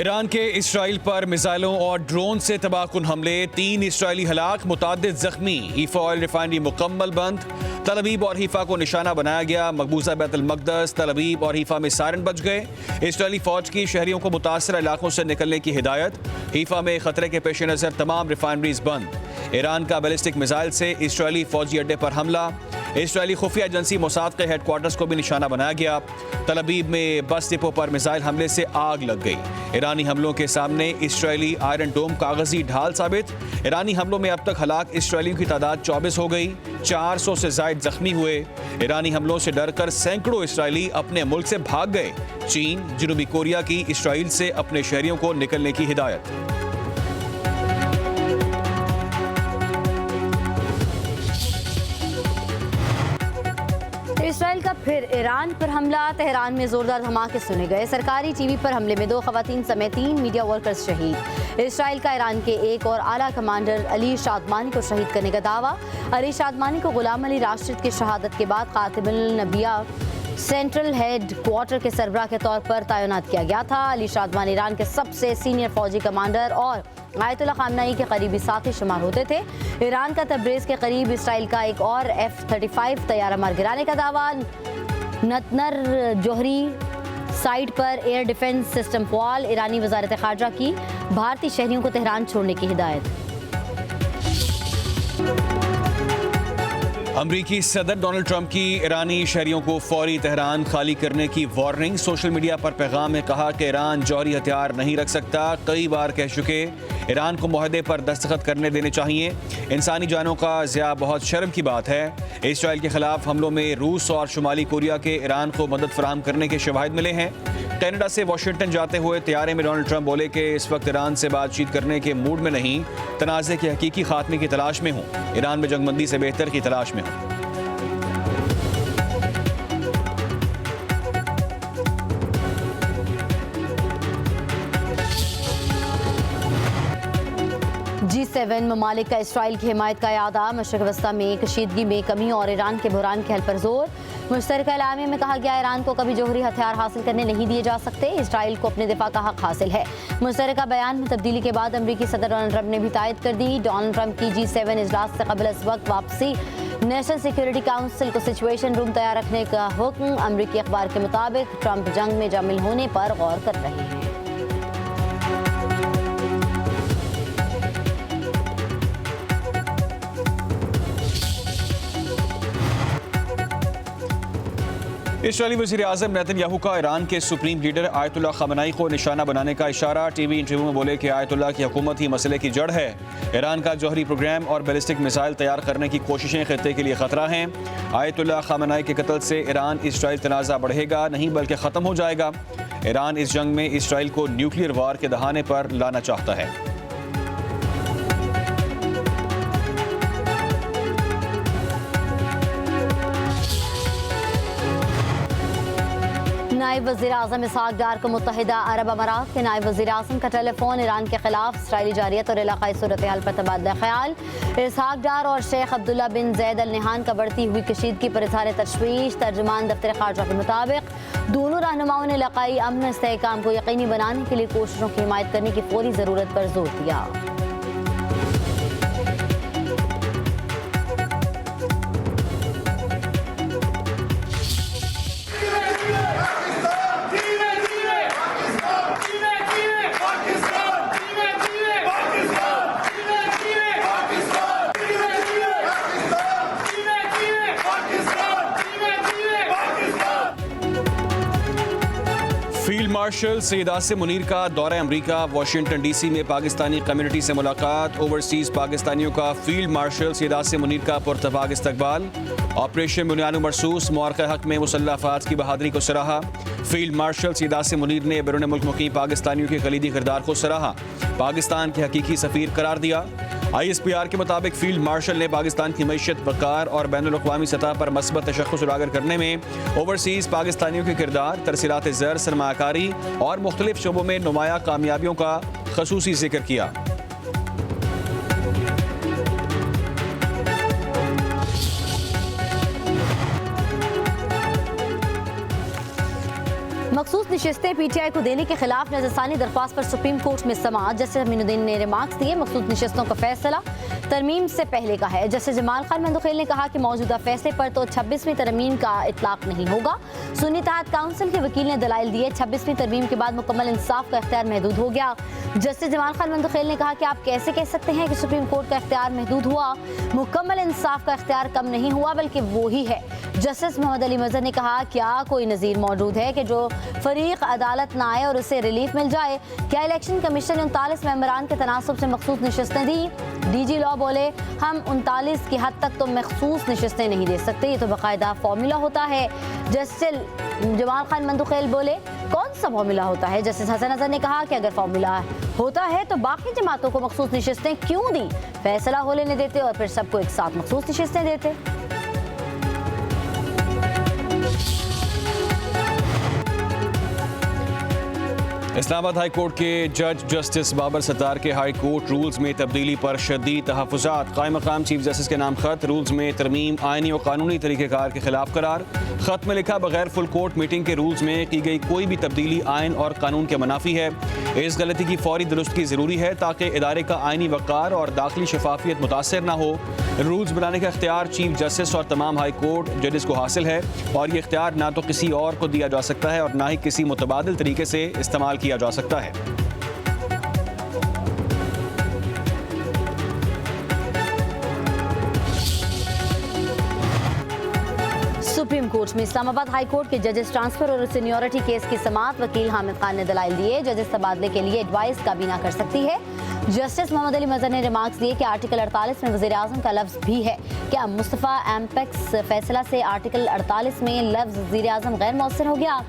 Iran के Israel पर मिसाइलों और ड्रोन से तबाहकुन हमले, 3 इसराइली हलाक, मुताद्दिद जख्मी। हीफा ऑयल रिफाइनरी मुकम्मल बंद। तल अवीब और हीफा को निशाना बनाया गया। मकबूजा बैतुल मक़दस, तल अवीब और हीफा में सायरन बज गए। इसराइली फौज की शहरियों को मुतासर इलाकों से निकलने की हिदायत। हीफा में खतरे के पेश नज़र तमाम रिफाइनरीज बंद। ईरान का बैलिस्टिक मिसाइल से इसराइली फौजी अड्डे पर हमला। इसराइली खुफिया एजेंसी मोसाद के हेडक्वार्टर्स को भी निशाना बनाया गया। तल अवीब में बस डिपो पर मिसाइल हमले से आग लग गई। ईरानी हमलों के सामने इसराइली आयरन डोम कागजी ढाल साबित। ईरानी हमलों में अब तक हलाक इसराइलियों की तादाद 24 हो गई। 400 से जायद जख्मी हुए। ईरानी हमलों से डरकर सैकड़ों इसराइली अपने मुल्क से भाग गए। चीन, जनूबी कोरिया की इसराइल से अपने शहरियों को निकलने की हिदायत। इसराइल का फिर ईरान पर हमला। तेहरान में जोरदार धमाके सुने गए। सरकारी टीवी पर हमले में 2 खवातीन समेत 3 मीडिया वर्कर्स शहीद। इसराइल का ईरान के एक और आला कमांडर अली शादमानी को शहीद करने का दावा। अली शादमानी को गुलाम अली राशिद की शहादत के बाद कातिबुल नबिया सेंट्रल हेड क्वार्टर के सरबराह के तौर पर तैनात किया गया था। अली शादमानी ईरान के सबसे सीनियर फौजी कमांडर और आयतुल्लाह खामनेई के करीबी साथी शुमार होते थे। ईरान का तब्रेज़ के करीब इसराइल का एक और F-35 तैयारा मार गिराने का दावा। नतनर जोहरी साइट पर एयर डिफेंस सिस्टम फॉल। ईरानी वजारत खारजा की भारतीय शहरियों को तेहरान छोड़ने की हिदायत। अमरीकी सदर डोनाल्ड ट्रंप की ईरानी शहरियों को फौरी तेहरान खाली करने की वार्निंग। सोशल मीडिया पर पैगाम में कहा कि ईरान जौहरी हथियार नहीं रख सकता। कई बार कह चुके, ईरान को मुआहदे पर दस्तखत करने देने चाहिए। इंसानी जानों का ज़िया बहुत शर्म की बात है। इसराइल के खिलाफ हमलों में रूस और शुमाली कोरिया के ईरान को मदद फराहम करने के शवाहिद मिले हैं। कनाडा से वाशिंगटन जाते हुए तैयारे में डोनाल्ड ट्रंप बोले कि इस वक्त ईरान से बातचीत करने के मूड में नहीं, तनाज़े के हकीकी खात्मे की तलाश में हूँ। ईरान में जंगबंदी से बेहतर की तलाश में हूँ। G7 ममालिक का इसराइल की हिमायत का यादा। मशरक़ वस्ता में कशीदगी में कमी और ईरान के बहरान के हल पर जोर। मुश्तरका एलामिया में कहा गया, ईरान को कभी जौहरी हथियार हासिल करने नहीं दिए जा सकते। इसराइल को अपने दिफा का हक हासिल है। मुश्तरका बयान में तब्दीली के बाद अमरीकी सदर डोनाल्ड ट्रंप ने भी तायद कर दी। डोनाल्ड ट्रंप की G7 इजलास से कबल इस वक्त वापसी। नेशनल सिक्योरिटी काउंसिल को सिचुएशन रूम तैयार रखने का हुक्म। अमरीकी अखबार के मुताबिक ट्रंप जंग में शामिल होने पर गौर कर रहे हैं। इसराइली वज़ीर आज़म नेतन्याहू का ईरान के सुप्रीम लीडर आयतुल्लाह खामनेई को निशाना बनाने का इशारा। टीवी इंटरव्यू में बोले कि आयतुल्लाह की हुकूमत ही मसले की जड़ है। ईरान का जौहरी प्रोग्राम और बैलिस्टिक मिसाइल तैयार करने की कोशिशें खित्ते के लिए खतरा हैं। आयतुल्लाह खामनेई के कत्ल से ईरान इसराइल तनाज़ा बढ़ेगा नहीं बल्कि ख़त्म हो जाएगा। ईरान इस जंग में इसराइल को न्यूक्लियर वार के दहाने पर लाना चाहता है। नायब वज़ीर आज़म इसहाक डार को मुत्तहिदा अरब अमारात के नायब वज़ीर आज़म का टेलीफोन। ईरान के खिलाफ इसराइली जारियत और इलाकाई सूरत हाल पर तबादला ख्याल। इसहाक डार और शेख अब्दुल्ला बिन जैद अल नहान का बढ़ती हुई कशीदगी पर इज़हार तशवीश। तर्जुमान दफ्तर खारजा के मुताबिक दोनों रहनुमाओं ने इलाकाई अमन इस्तेहकाम को यकीनी बनाने के लिए कोशिशों की हिमायत करने की फौरी ज़रूरत पर जोर दिया। फील्ड मार्शल सैयद आसिम मुनीर का दौरा अमरीका। वाशिंगटन डीसी में पाकिस्तानी कम्युनिटी से मुलाकात। ओवरसीज पाकिस्तानियों का फील्ड मार्शल सैयद आसिम मुनीर का पुरतफाक इस्तकबाल। ऑपरेशन बुनियाद मरसूस मुआरका हक में मुसल्लह अफवाज की बहादुरी को सराहा। फील्ड मार्शल सैयद आसिम मुनीर ने बैरून मुल्क मुकीम पाकिस्तानियों के कलीदी किरदार को सराहा। पाकिस्तान के हकीकी सफीर करार दिया। ISPR के मुताबिक फील्ड मार्शल ने पाकिस्तान की मईशत, वक़ार और बैनुल-अक़वामी सतह पर मस्बत तशख़्ख़ुस उजागर करने में ओवरसीज़ पाकिस्तानियों के किरदार, तरसीलात ज़र, सरमायाकारी और मुख्तलिफ शोबों में नुमाया कामयाबियों का ख़ुसूसी जिक्र किया। मखसूस नशिस्तें पीटीआई को देने के खिलाफ नजरसानी दरख्वास्त पर सुप्रीम कोर्ट में समाअत। जस्टिस अमीनुद्दीन ने रिमार्क्स दिए। मखसूस नशिस्तों का फैसला तरमीम से पहले का है। जस्टिस जमाल खान मंदुखेल ने कहा कि मौजूदा फैसले पर तो 26वीं तरमीम का इतलाक नहीं होगा। सुन्नी इत्तेहाद काउंसिल के वकील ने दलाइल दिए। 26वीं तरमीम के बाद मुकम्मल इंसाफ का इख्तियार महदूद हो गया। जस्टिस जमाल खान मंदुखेल ने कहा कि आप कैसे कह सकते हैं कि सुप्रीम कोर्ट का इख्तियार महदूद हुआ। मुकम्मल इंसाफ का इख्तियार कम नहीं हुआ बल्कि वो ही है। जस्टिस मोहम्मद अली मजहर ने कहा, क्या कोई नज़ीर मौजूद है कि जो फरीक अदालत ना आए और उसे रिलीफ मिल जाए? क्या इलेक्शन कमीशन ने 39 मेंबरान के तनासब से मखसूस नशिस्तें दी? डीजी लॉ बोले, हम 39 की हद तक तो मखसूस नशिस्तें नहीं दे सकते, ये तो बाकायदा फॉर्मूला होता है। जस्टिस जमाल खान मंदुखेल बोले, कौन सा फॉर्मूला होता है? जस्टिस हसन अजहर ने कहा कि अगर फॉर्मूला होता है तो बाकी जमातों को मखसूस नशिस्तें क्यों दी? फैसला हो लेने देते और फिर सबको एक साथ मखसूस नशिस्तें देते। इस्लामाबाद हाई कोर्ट के जज जस्टिस बाबर सत्तार के हाई कोर्ट रूल्स में तब्दीली पर शदीद तहफ़्फ़ुज़ात। कायम मकाम चीफ जस्टिस के नाम खत। रूल्स में तरमीम आइनी और कानूनी तरीक़ेकार के खिलाफ करार। खत में लिखा, बगैर फुल कोर्ट मीटिंग के रूल्स में की गई कोई भी तब्दीली आइन और कानून के मुनाफी है। इस गलती की फौरी दुरुस्ती ज़रूरी है ताकि इदारे का आइनी वक़ार और दाखिली शफाफियत मुतासर न हो। रूल्स बनाने का इख्तियार चीफ जस्टिस और तमाम हाई कोर्ट जजेस को हासिल है और ये इख्तियार ना तो किसी और को दिया जा सकता है और ना ही किसी मुतबादिल तरीके से इस्तेमाल किया जा सकता है। सुप्रीम कोर्ट में इस्लामाबाद हाई कोर्ट के जजेस ट्रांसफर और सीनियरिटी केस की समाअत। वकील हामिद खान ने दलाइल दिए। जजेस तबादले के लिए एडवाइस काबीना कर सकती है। जस्टिस मोहम्मद अली मजहर ने रिमार्क्स दिए कि आर्टिकल 48 में वज़ीर आज़म का लफ्ज़ भी है। क्या मुस्तफ़ा एम्पेक्स फैसला से आर्टिकल 48 में लफ्ज़ वज़ीर आज़म गैर मौसर हो गया?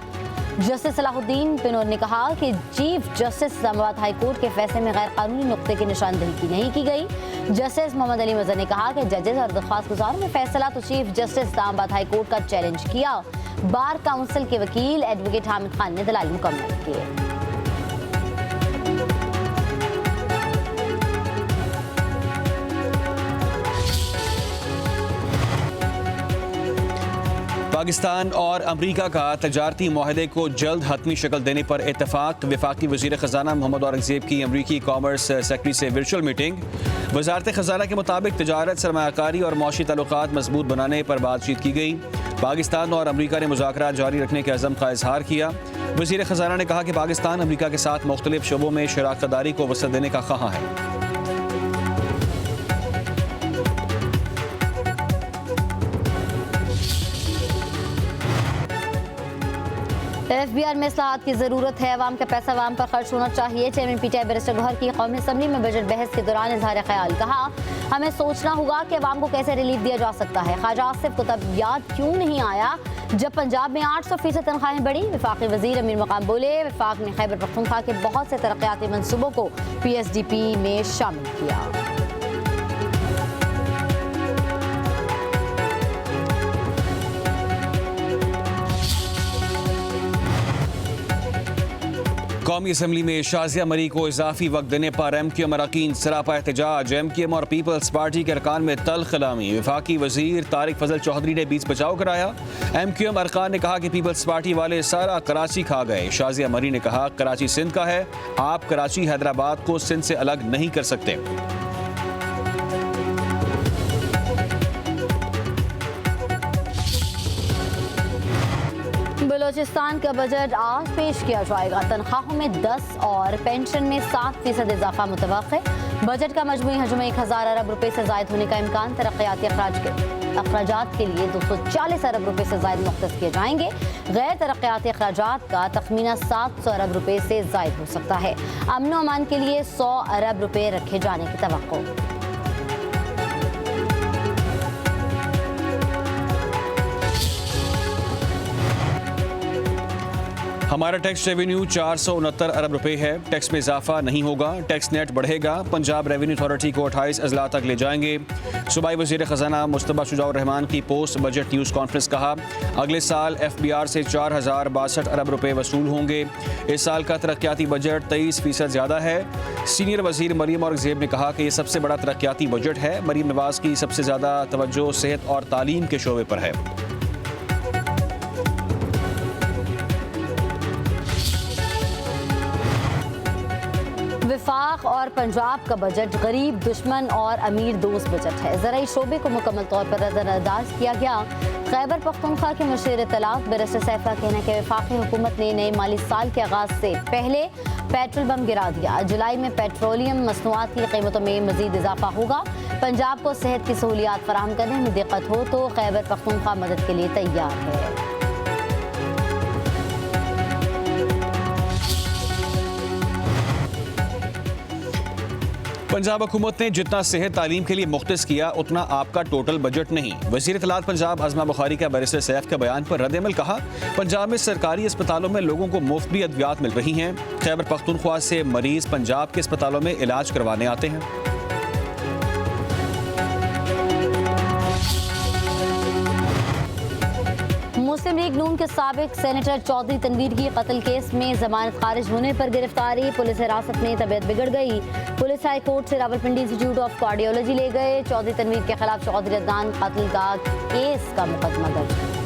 जस्टिस सलाहुद्दीन पिनोर ने कहा कि chief justice Islamabad high court के फैसले में गैर कानूनी नुक्ते की निशानदही नहीं की गई। जस्टिस मोहम्मद अली मजहर ने कहा कि जजेस और दरख्वास्त गुजारों में फैसला तो chief justice Islamabad high court का चैलेंज किया। बार काउंसिल के वकील एडवोकेट हामिद खान ने दलाइल मुकम्मल किए। पाकिस्तान और अमरीका का तजारती मुआहदे को जल्द हतमी शक्ल देने पर इत्तफाक। वफाकी वज़ीर ख़जाना मोहम्मद औरंगज़ेब की अमरीकी कॉमर्स सेक्रेटरी से वर्चुअल मीटिंग। वज़ारत ख़जाना के मुताबिक तजारत, सरमायाकारी और मौशी ताल्लुकात मजबूत बनाने पर बातचीत की गई। पाकिस्तान और अमरीका ने मुज़ाकरात जारी रखने के अज़म का इजहार किया। वज़ीर ख़जाना ने कहा कि पाकिस्तान अमरीका के साथ मुख्तलिफ शोबों में शराकत दारी को वसअत देने का ख्वाह है। एफबीआर में इस्लाहात की ज़रूरत है। अवाम का पैसा अवाम पर खर्च होना चाहिए। चेयरमैन पीटीआई बैरिस्टर गौहर की कौमी असम्बली में बजट बहस के दौरान इजहार ख्याल। कहा, हमें सोचना होगा कि अवाम को कैसे रिलीफ दिया जा सकता है। ख्वाजा आसिफ को तब याद क्यों नहीं आया जब पंजाब में 800% तनख्वाहें बढ़ी? वफाकी वजीर अमीर मकाम बोले, वफाक ने खैबर पख्तूनख्वा के बहुत से तरक्याती मनसूबों को PSDP में शामिल किया। कौमी असम्बली में शाजिया मरी को इजाफी वक्त देने पर MQM अरकान सरापा एहतजाज। MQM और पीपल्स पार्टी के अरकान में तल्ख कलामी। वफाकी वजीर तारिक फजल चौधरी ने बीच बचाव कराया। MQM अरकान ने कहा कि पीपल्स पार्टी वाले सारा कराची खा गए। शाजिया मरी ने कहा, कराची सिंध का है, आप कराची हैदराबाद को सिंध से अलग नहीं कर सकते। बलोचिस्तान का बजट आज पेश किया जाएगा। तनख्वाहों में 10 और पेंशन में 7% इजाफा मुतवक्के। बजट का मजमूई हजम 1000 अरब रुपए से जायद होने का इम्कान। तरक्याती अखराजात के लिए 240 अरब रुपए से जायद मुख्तस किए जाएंगे। गैर तरक्याती अखराजात का तखमीना 700 अरब रुपए से जायद हो सकता है। अमन व अमान के लिए 100 अरब रुपए रखे जाने की तवक्को। हमारा टैक्स रेवेन्यू 469 अरब रुपए है। टैक्स में इजाफा नहीं होगा। टैक्स नेट बढ़ेगा। पंजाब रेवेन्यू अथॉरिटी को 28 अजला तक ले जाएंगे। सूबाई वज़ीर ख़जाना मुस्तफ़ा शुजाउर रहमान की पोस्ट बजट न्यूज़ कॉन्फ्रेंस। कहा, अगले साल FBR से 4062 अरब रुपए वसूल होंगे। इस साल का तरक्याती बजट 23% ज़्यादा है। सीनियर वज़ीर मरीम औरंगज़ेब ने कहा कि यह सबसे बड़ा तरक्याती बजट है। मरीम नवाज़ की सबसे ज़्यादा तवज्जो सेहत और तालीम के शोबे पर है। विफाक और पंजाब का बजट गरीब दुश्मन और अमीर दोस्त बजट है। ज़राई शोबे को मुकम्मल तौर पर नज़रअंदाज किया गया। खैबर पख्तूनख्वा के मुशीर इत्तलात बैरिस्टर सैफ का कहना है कि वफाकी हुकूमत ने नए माली साल के आगाज से पहले पेट्रोल बम गिरा दिया। जुलाई में पेट्रोलियम मसनूआत की कीमतों में मजीद इजाफा होगा। पंजाब को सेहत की सहूलियात फराहम करने में दिक्कत हो तो खैबर पख्तूनख्वा मदद के लिए तैयार है। पंजाब हुकूमत ने जितना सेहत तालीम के लिए मुख्तस किया उतना आपका टोटल बजट नहीं। वज़ीर इत्तलात पंजाब आज़मा बुखारी का बैरिस्टर सैफ के बयान पर रद्द-ए-अमल कहा, पंजाब में सरकारी अस्पतालों में लोगों को मुफ्त भी अद्वियात मिल रही हैं। खैबर पख्तूनख्वा से मरीज पंजाब के अस्पतालों में इलाज करवाने आते हैं। मुस्लिम लीग नून के साबिक सेनेटर चौधरी तनवीर की कत्ल केस में जमानत खारिज होने पर गिरफ्तारी। पुलिस हिरासत में तबीयत बिगड़ गई। पुलिस हाई कोर्ट से रावलपिंडी इंस्टीट्यूट ऑफ कार्डियोलॉजी ले गए। चौधरी तनवीर के खिलाफ चौधरी अदनान कत्ल का केस का मुकदमा दर्ज।